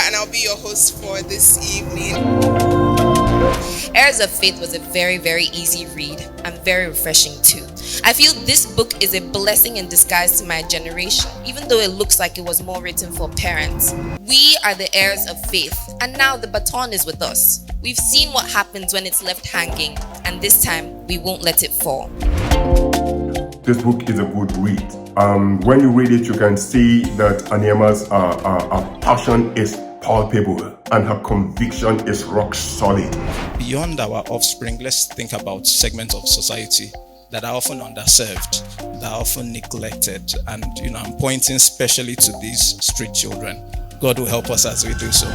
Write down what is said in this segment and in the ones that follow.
and I'll be your host for this evening. Heirs of Faith was a very, very easy read and very refreshing too. I feel this book is a blessing in disguise to my generation, even though it looks like it was more written for parents. We are the heirs of faith, and now the baton is with us. We've seen what happens when it's left hanging, and this time we won't let it fall. This book is a good read. When you read it, you can see that Aniema's passion is palpable and her conviction is rock solid. Beyond our offspring, let's think about segments of society that are often underserved, that are often neglected. And I'm pointing especially to these street children. God will help us as we do so.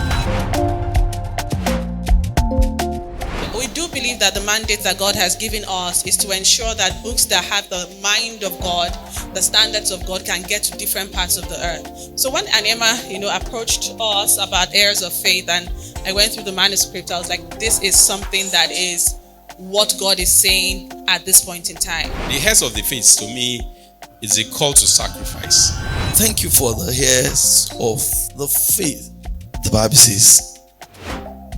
We do believe that the mandate that God has given us is to ensure that books that have the mind of God, the standards of God, can get to different parts of the earth. So when Aniema, approached us about Heirs of Faith, and I went through the manuscript, I was like, this is something that is what God is saying at this point in time. The Heirs of the Faith, to me, is a call to sacrifice. Thank you for the heirs of the faith. The Bible says,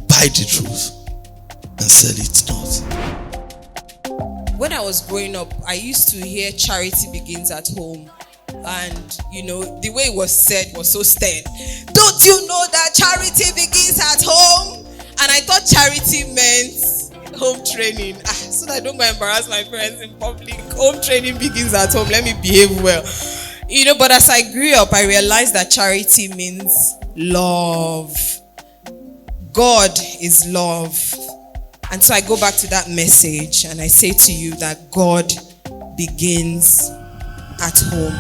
buy the truth and sell it not. When I was growing up, I used to hear charity begins at home. And, the way it was said was so stern. Don't you know that charity begins at home? And I thought charity meant home training. So that I don't go embarrass my friends in public. Home training begins at home. Let me behave well. But as I grew up, I realized that charity means love. God is love. And so I go back to that message and I say to you that God begins at home.